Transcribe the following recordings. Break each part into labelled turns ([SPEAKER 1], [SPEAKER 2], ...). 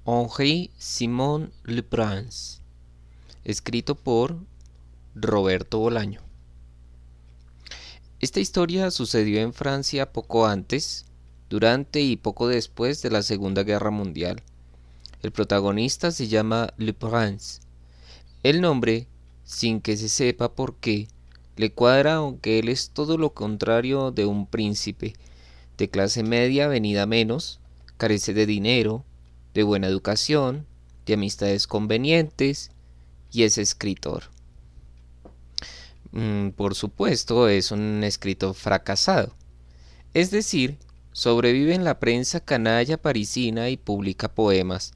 [SPEAKER 1] Henri-Simon Le Prince, escrito por Roberto Bolaño. Esta historia sucedió en Francia poco antes, durante y poco después de la Segunda Guerra Mundial. El protagonista se llama Le Prince. El nombre, sin que se sepa por qué, le cuadra, aunque él es todo lo contrario de un príncipe, de clase media venida menos, carece de dinero, de buena educación, de amistades convenientes, y es escritor. Por supuesto, es un escritor fracasado. Es decir, sobrevive en la prensa canalla parisina y publica poemas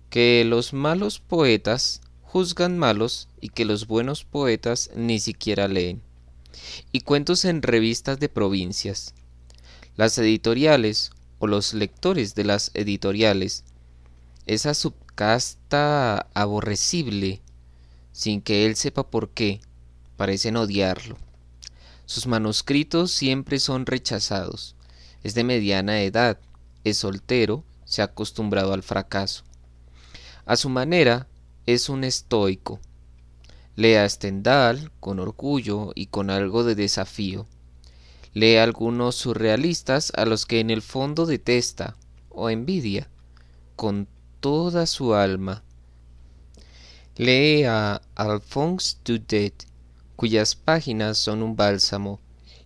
[SPEAKER 1] que los malos poetas juzgan malos y que los buenos poetas ni siquiera leen, y cuentos en revistas de provincias. Las editoriales o los lectores de las editoriales, esa subcasta aborrecible, sin que él sepa por qué, parecen odiarlo. Sus manuscritos siempre son rechazados. Es de mediana edad, es soltero, se ha acostumbrado al fracaso. A su manera, es un estoico. Lee a Stendhal con orgullo y con algo de desafío. Lee a algunos surrealistas a los que en el fondo detesta o envidia con toda su alma. Lee a Alphonse Daudet, cuyas páginas son un bálsamo,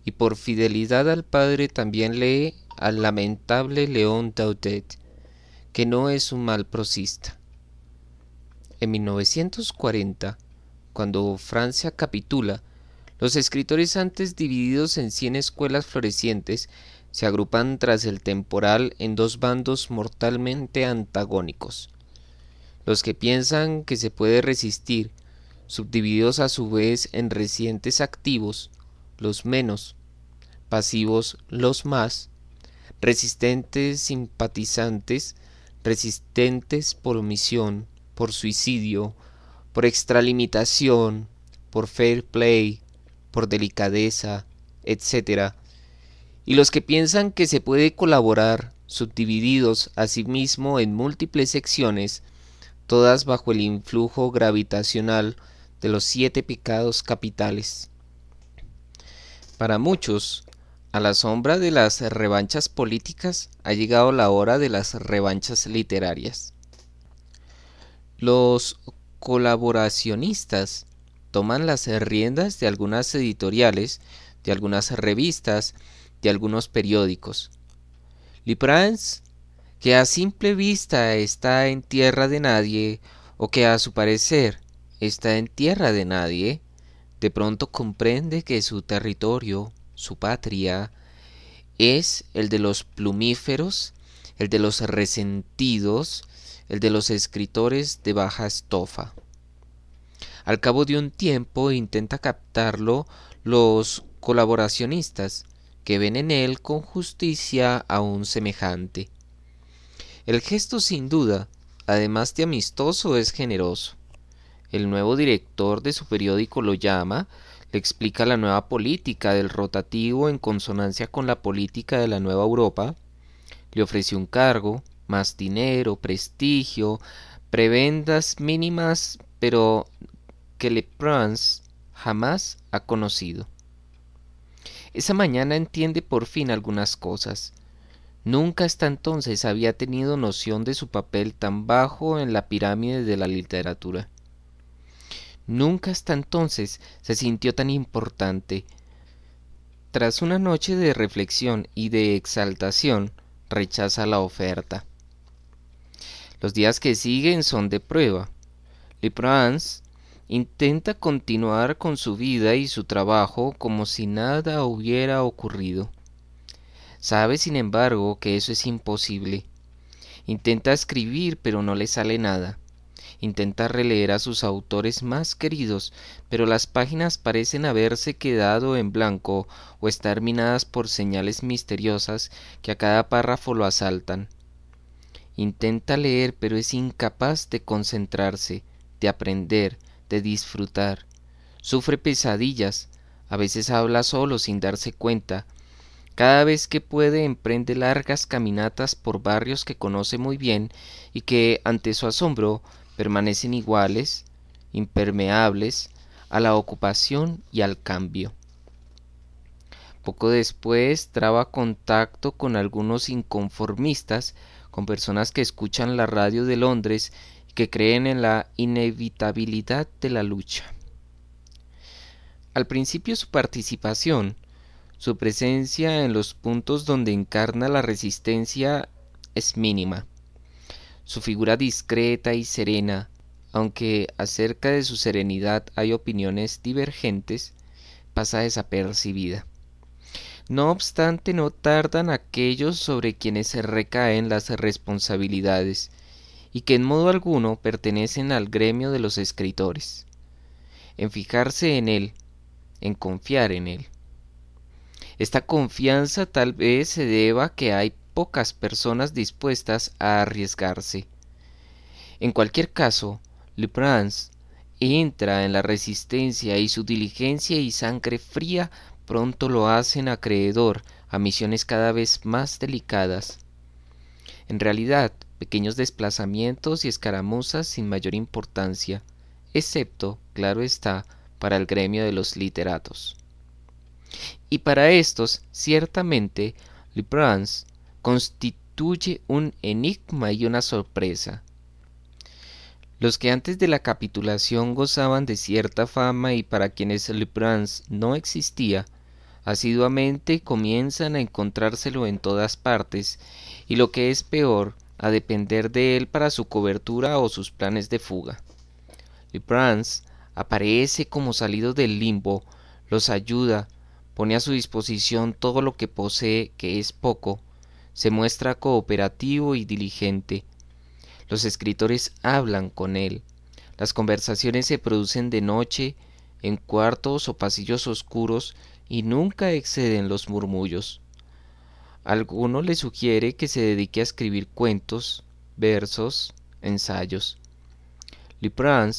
[SPEAKER 1] y por fidelidad al padre también lee al lamentable Léon Daudet, que no es un mal prosista. En 1940, cuando Francia capitula, los escritores antes divididos en 100 escuelas florecientes se agrupan tras el temporal en dos bandos mortalmente antagónicos. Los que piensan que se puede resistir, subdivididos a su vez en recientes activos, los menos, pasivos los más, resistentes simpatizantes, resistentes por omisión, por suicidio, por extralimitación, por fair play, por delicadeza, etc. Y los que piensan que se puede colaborar, subdivididos asimismo en múltiples secciones, todas bajo el influjo gravitacional de los 7 pecados capitales. Para muchos, a la sombra de las revanchas políticas ha llegado la hora de las revanchas literarias. Los colaboracionistas toman las riendas de algunas editoriales, de algunas revistas, de algunos periódicos. Le Prince, que a simple vista está en tierra de nadie, o que a su parecer está en tierra de nadie, de pronto comprende que su territorio, su patria, es el de los plumíferos, el de los resentidos, el de los escritores de baja estofa. Al cabo de un tiempo intenta captarlo los colaboracionistas, que ven en él con justicia a un semejante. El gesto, sin duda, además de amistoso, es generoso. El nuevo director de su periódico lo llama, le explica la nueva política del rotativo en consonancia con la política de la nueva Europa, le ofrece un cargo, más dinero, prestigio, prebendas mínimas, pero que Le Prince jamás ha conocido. Esa mañana entiende por fin algunas cosas. Nunca hasta entonces había tenido noción de su papel tan bajo en la pirámide de la literatura. Nunca hasta entonces se sintió tan importante. Tras una noche de reflexión y de exaltación, rechaza la oferta. Los días que siguen son de prueba. Le Prince intenta continuar con su vida y su trabajo como si nada hubiera ocurrido. Sabe, sin embargo, que eso es imposible. Intenta escribir, pero no le sale nada. Intenta releer a sus autores más queridos, pero las páginas parecen haberse quedado en blanco o estar minadas por señales misteriosas que a cada párrafo lo asaltan. Intenta leer, pero es incapaz de concentrarse, de aprender, de disfrutar. Sufre pesadillas, a veces habla solo sin darse cuenta, Cada vez que puede emprende largas caminatas por barrios que conoce muy bien y que, ante su asombro, permanecen iguales, impermeables a la ocupación y al cambio. Poco después traba contacto con algunos inconformistas, con personas que escuchan la radio de Londres y que creen en la inevitabilidad de la lucha. Al principio su presencia en los puntos donde encarna la resistencia es mínima. Su figura discreta y serena, aunque acerca de su serenidad hay opiniones divergentes, pasa desapercibida. No obstante, no tardan aquellos sobre quienes se recaen las responsabilidades y que en modo alguno pertenecen al gremio de los escritores, en fijarse en él, en confiar en él. Esta confianza tal vez se deba a que hay pocas personas dispuestas a arriesgarse. En cualquier caso, Lebrun entra en la resistencia y su diligencia y sangre fría pronto lo hacen acreedor a misiones cada vez más delicadas. En realidad, pequeños desplazamientos y escaramuzas sin mayor importancia, excepto, claro está, para el gremio de los literatos. Y para estos, ciertamente, Lebrun constituye un enigma y una sorpresa. Los que antes de la capitulación gozaban de cierta fama y para quienes Lebrun no existía, asiduamente comienzan a encontrárselo en todas partes, y lo que es peor, a depender de él para su cobertura o sus planes de fuga. Lebrun aparece como salido del limbo, los ayuda, pone a su disposición todo lo que posee, que es poco, se muestra cooperativo y diligente. Los escritores hablan con él. Las conversaciones se producen de noche, en cuartos o pasillos oscuros, y nunca exceden los murmullos. Alguno le sugiere que se dedique a escribir cuentos, versos, ensayos. Lebrun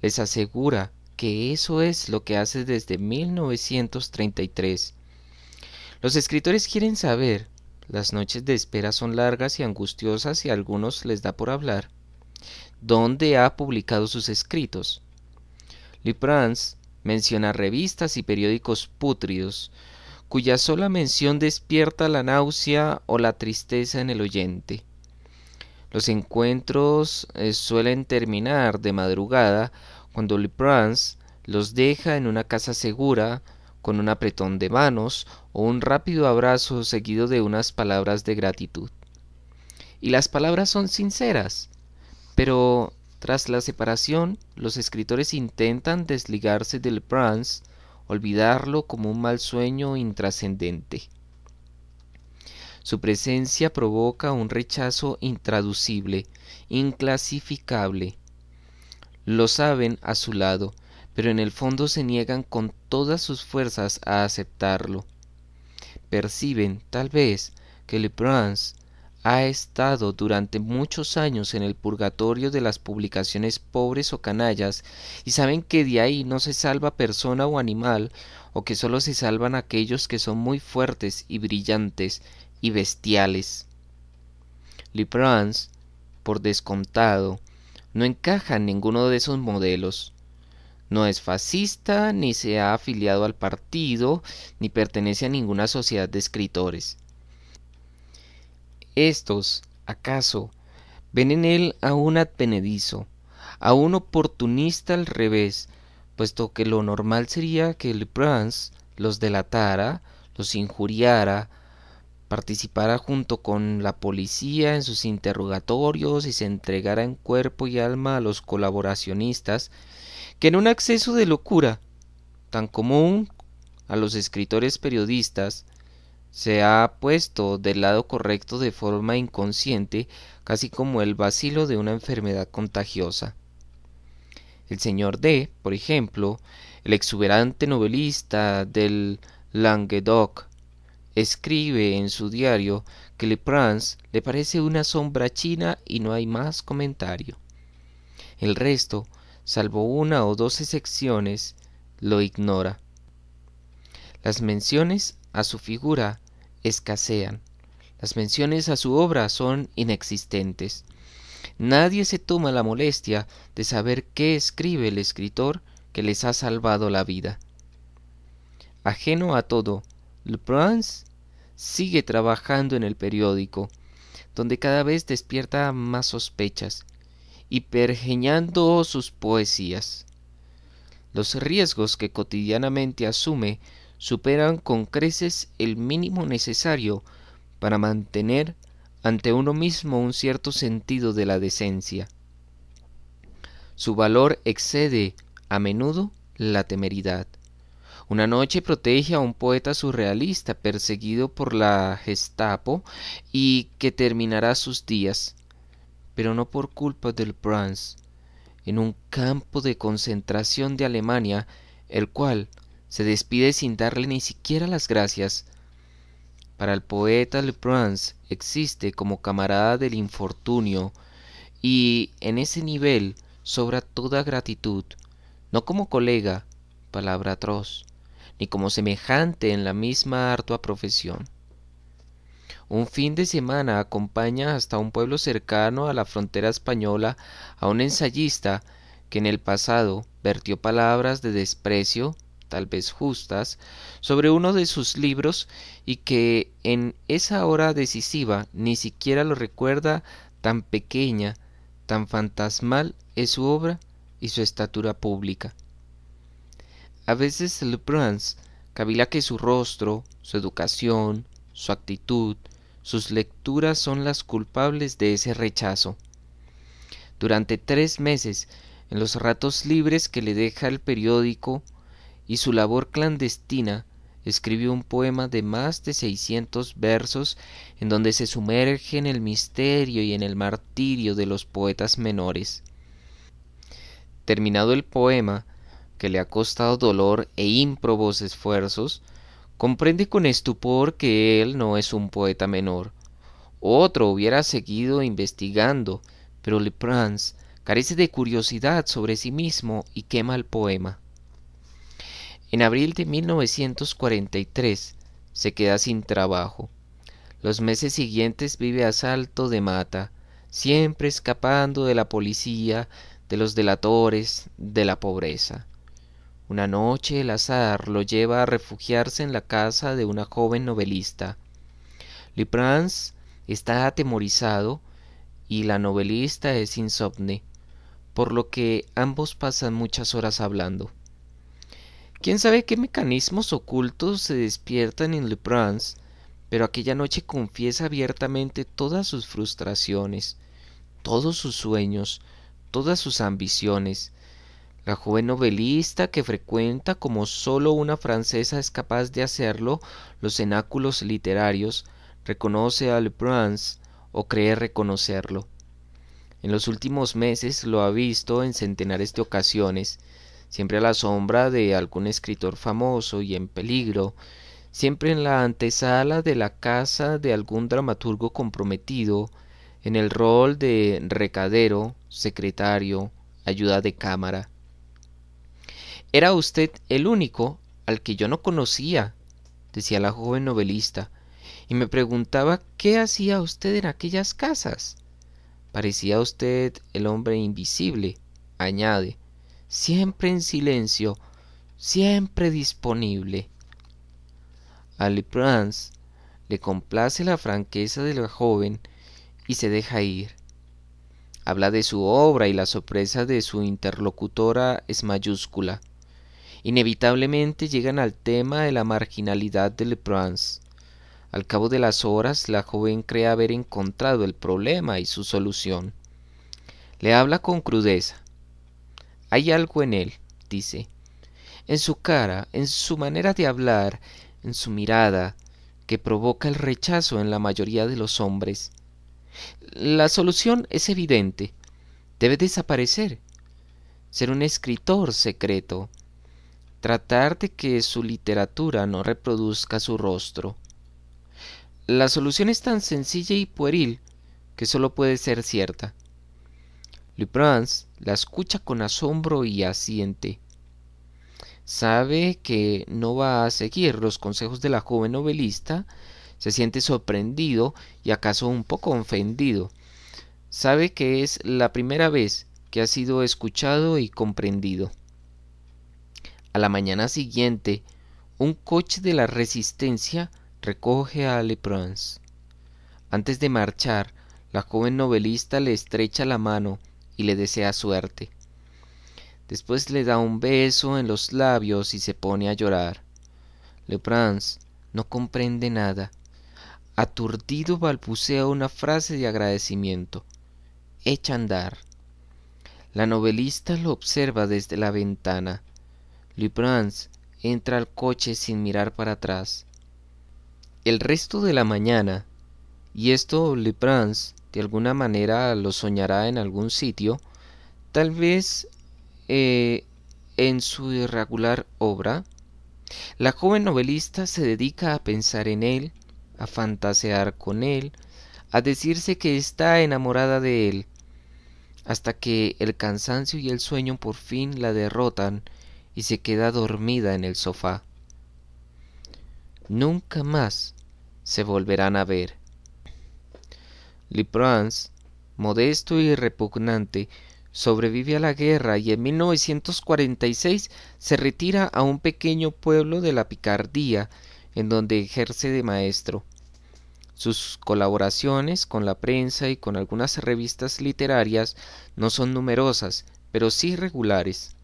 [SPEAKER 1] les asegura que eso es lo que hace desde 1933. Los escritores quieren saber, las noches de espera son largas y angustiosas y a algunos les da por hablar, ¿dónde ha publicado sus escritos? Lebrun menciona revistas y periódicos pútridos, cuya sola mención despierta la náusea o la tristeza en el oyente. Los encuentros suelen terminar de madrugada cuando Lebrun los deja en una casa segura, con un apretón de manos o un rápido abrazo seguido de unas palabras de gratitud. Y las palabras son sinceras, pero tras la separación los escritores intentan desligarse de Lebrun, olvidarlo como un mal sueño intrascendente. Su presencia provoca un rechazo intraducible, inclasificable. Lo saben a su lado, pero en el fondo se niegan con todas sus fuerzas a aceptarlo. Perciben, tal vez, que Lebrun ha estado durante muchos años en el purgatorio de las publicaciones pobres o canallas y saben que de ahí no se salva persona o animal, o que solo se salvan aquellos que son muy fuertes y brillantes y bestiales. Lebrun, por descontado, no encaja en ninguno de esos modelos. No es fascista, ni se ha afiliado al partido, ni pertenece a ninguna sociedad de escritores. Estos, acaso, ven en él a un advenedizo, a un oportunista al revés, puesto que lo normal sería que Lebrun los delatara, los injuriara, participara junto con la policía en sus interrogatorios y se entregara en cuerpo y alma a los colaboracionistas, que en un acceso de locura tan común a los escritores periodistas se ha puesto del lado correcto de forma inconsciente, casi como el bacilo de una enfermedad contagiosa. El señor D., por ejemplo, el exuberante novelista del Languedoc, escribe en su diario que Lebrun le parece una sombra china y no hay más comentario. El resto, salvo una o dos excepciones, lo ignora. Las menciones a su figura escasean. Las menciones a su obra son inexistentes. Nadie se toma la molestia de saber qué escribe el escritor que les ha salvado la vida. Ajeno a todo, Lebrun sigue trabajando en el periódico, donde cada vez despierta más sospechas, y pergeñando sus poesías. Los riesgos que cotidianamente asume superan con creces el mínimo necesario para mantener ante uno mismo un cierto sentido de la decencia. Su valor excede, a menudo, la temeridad. Una noche protege a un poeta surrealista perseguido por la Gestapo y que terminará sus días, pero no por culpa del Brahms, en un campo de concentración de Alemania, el cual se despide sin darle ni siquiera las gracias. Para el poeta Lebrun existe como camarada del infortunio, y en ese nivel sobra toda gratitud, no como colega, palabra atroz, ni como semejante en la misma ardua profesión. Un fin de semana acompaña hasta un pueblo cercano a la frontera española a un ensayista que en el pasado vertió palabras de desprecio, tal vez justas, sobre uno de sus libros y que en esa hora decisiva ni siquiera lo recuerda, tan pequeña, tan fantasmal es su obra y su estatura pública. A veces Lebrun cavila que su rostro, su educación, su actitud, sus lecturas son las culpables de ese rechazo. Durante 3 meses, en los ratos libres que le deja el periódico y su labor clandestina, escribió un poema de más de 600 versos en donde se sumerge en el misterio y en el martirio de los poetas menores. Terminado el poema, que le ha costado dolor e ímprobos esfuerzos, comprende con estupor que él no es un poeta menor. Otro hubiera seguido investigando, pero Lebrun carece de curiosidad sobre sí mismo y quema el poema. En abril de 1943 se queda sin trabajo. Los meses siguientes vive a salto de mata, siempre escapando de la policía, de los delatores, de la pobreza. Una noche el azar lo lleva a refugiarse en la casa de una joven novelista. Lebrun está atemorizado y la novelista es insomne, por lo que ambos pasan muchas horas hablando. Quién sabe qué mecanismos ocultos se despiertan en Lebrun, pero aquella noche confiesa abiertamente todas sus frustraciones, todos sus sueños, todas sus ambiciones. La joven novelista que frecuenta como solo una francesa es capaz de hacerlo los cenáculos literarios, reconoce a Lebrun o cree reconocerlo. En los últimos meses lo ha visto en centenares de ocasiones, siempre a la sombra de algún escritor famoso y en peligro, siempre en la antesala de la casa de algún dramaturgo comprometido, en el rol de recadero, secretario, ayuda de cámara. Era usted el único al que yo no conocía, decía la joven novelista, y me preguntaba qué hacía usted en aquellas casas. Parecía usted el hombre invisible, añade, siempre en silencio, siempre disponible. A Lebrun le complace la franqueza de la joven y se deja ir. Habla de su obra y la sorpresa de su interlocutora es mayúscula. Inevitablemente llegan al tema de la marginalidad de Lebrun. Al cabo de las horas, la joven cree haber encontrado el problema y su solución. Le habla con crudeza. Hay algo en él, dice, en su cara, en su manera de hablar, en su mirada, que provoca el rechazo en la mayoría de los hombres. La solución es evidente. Debe desaparecer. Ser un escritor secreto. Tratar de que su literatura no reproduzca su rostro. La solución es tan sencilla y pueril que solo puede ser cierta. Lebrun la escucha con asombro y asiente. Sabe que no va a seguir los consejos de la joven novelista, Se siente sorprendido y acaso un poco ofendido. Sabe que es la primera vez que ha sido escuchado y comprendido. A la mañana siguiente, un coche de la Resistencia recoge a Lebrun. Antes de marchar, la joven novelista le estrecha la mano y le desea suerte. Después le da un beso en los labios y se pone a llorar. Lebrun no comprende nada. Aturdido balbucea una frase de agradecimiento. Echa a andar. La novelista lo observa desde la ventana. Lebrun entra al coche sin mirar para atrás. El resto de la mañana, y esto Lebrun de alguna manera lo soñará en algún sitio, tal vez en su irregular obra, la joven novelista se dedica a pensar en él, a fantasear con él, a decirse que está enamorada de él, hasta que el cansancio y el sueño por fin la derrotan y se queda dormida en el sofá. Nunca más se volverán a ver. Lebrun, modesto y repugnante, sobrevive a la guerra y en 1946 se retira a un pequeño pueblo de la Picardía, en donde ejerce de maestro. Sus colaboraciones con la prensa y con algunas revistas literarias no son numerosas, pero sí regulares.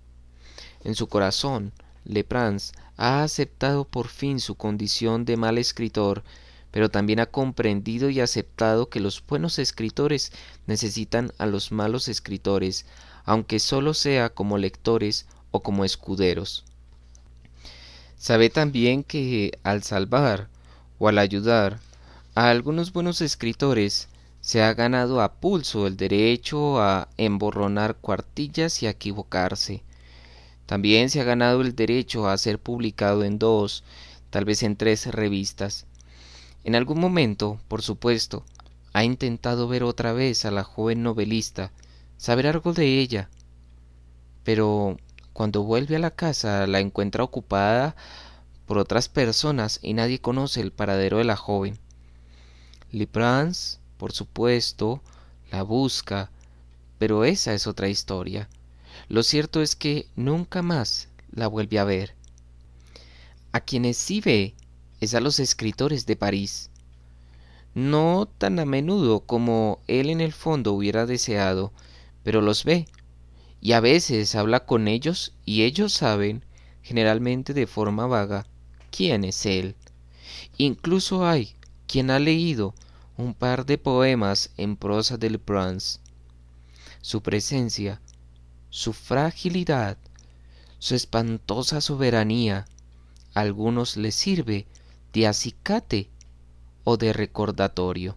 [SPEAKER 1] En su corazón, Lebrun ha aceptado por fin su condición de mal escritor, pero también ha comprendido y aceptado que los buenos escritores necesitan a los malos escritores, aunque solo sea como lectores o como escuderos. Sabe también que al salvar o al ayudar a algunos buenos escritores se ha ganado a pulso el derecho a emborronar cuartillas y a equivocarse. También se ha ganado el derecho a ser publicado en 2, tal vez en 3 revistas. En algún momento, por supuesto, ha intentado ver otra vez a la joven novelista, saber algo de ella, pero cuando vuelve a la casa la encuentra ocupada por otras personas y nadie conoce el paradero de la joven. Lebrun, por supuesto, la busca, pero esa es otra historia. Lo cierto es que nunca más la vuelve a ver. A quienes sí ve es a los escritores de París. No tan a menudo como él en el fondo hubiera deseado, pero los ve, y a veces habla con ellos y ellos saben, generalmente de forma vaga, quién es él. Incluso hay quien ha leído un par de poemas en prosa de Lebrun. Su presencia, su fragilidad, su espantosa soberanía, a algunos les sirve de acicate o de recordatorio.